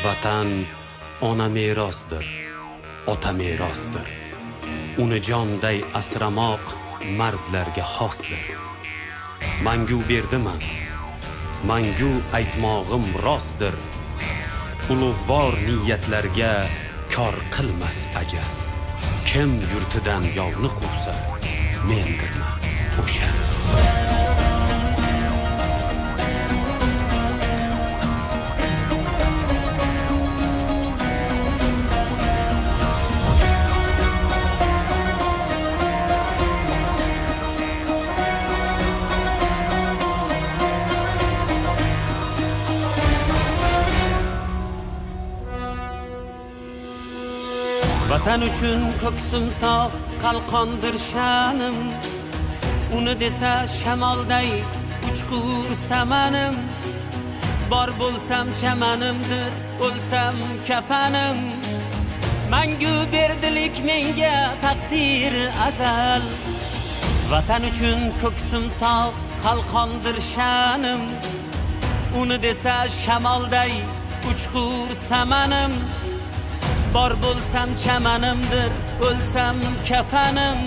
Vatan ona merosdir, ota merosdir. Uni jonday asramoq mardlarga xosdir. Mangu berdiman, mangu aytmog'im rostdir. Ulug'vor niyatlarga kor qilmas ajal. Kim yurtidan yovni quvsa, mendirman o'sha. Vatan uchun ko'ksim tog' qalqondir sha'nim. Uni desa shamolday uchqur samanim. Bor bo'lsam chamanimdir, o'lsam kafanim. Mangu berdilik menga taqdir azal. Vatan uchun ko'ksim tog' qalqondir sha'nim. Uni desa shamolday uchqur samanim. Bor bo'lsam chamanimdir, o'lsam kafanim.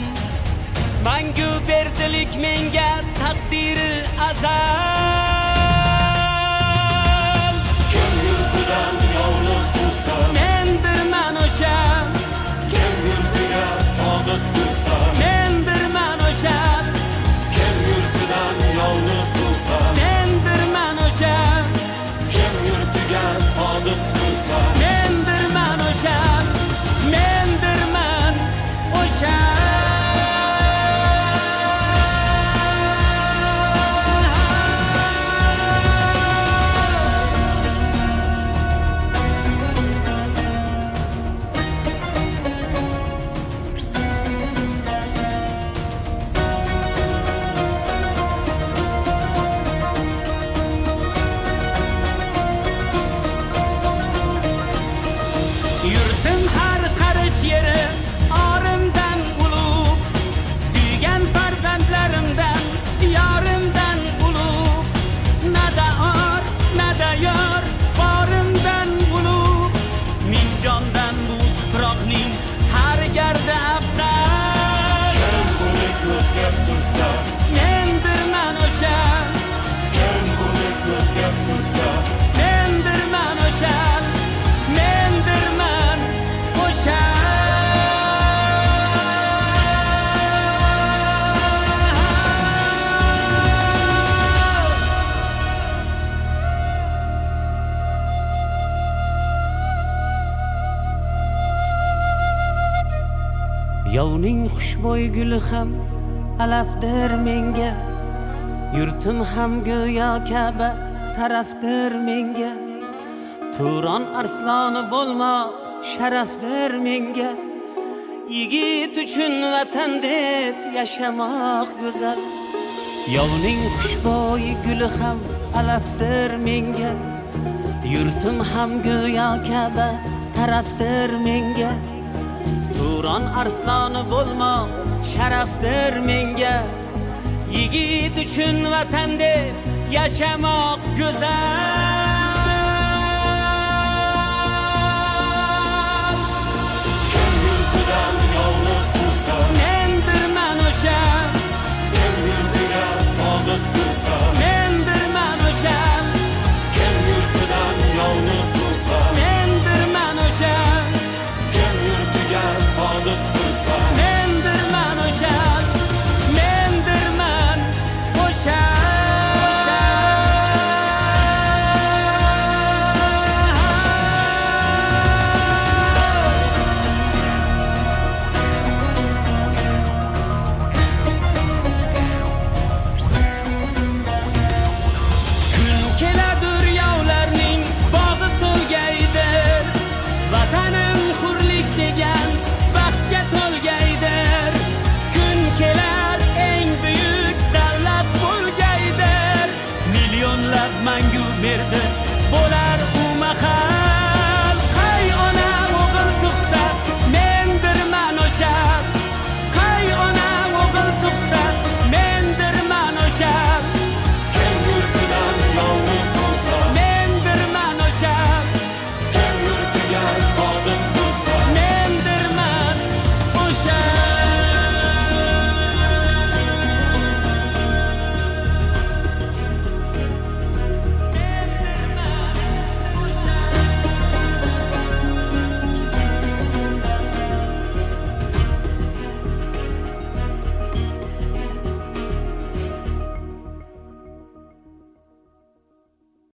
Mangu berdilik menga taqdiri azal. Kim yurtidan yovni quvsa, mendirman o'sha. kim yurtiga sodiq tursa, Mendirman o'sha. kim yurtidan yovni quvsa, Mendirman o'sha. kim yurtiga sodiq tursa, Mendirman o'sha. Mendirman o'sha. Yurtim har qarich yeri orimdan ulug', suygan farzandlarimdan yorimdan ulug'. Nada or, nada yor, borimdan ulug'. Min jondan bu tuproqning har gardi afzal. kim buni ko'zga sursa, Mendirman o'sha. kim buni ko'zga sursa, Mendirman o'sha. Mendirman o'sha. Yovning xushbo'y guli ham alafdir menga. Yurtim ham go'yo Ka'ba tarafdir menga. Turon arsloni bo'lmoq sharafdir menga. Yigit uchun vatan deb yashamoq go'zal. Yovning xushbo'y guli ham alafdir menga. Yurtim ham go'yo Ka'ba tarafdir menga. Turon arsloni bo'lmoq sharafdir menga. Yigit uchun vatan deb yashamoq go'zal.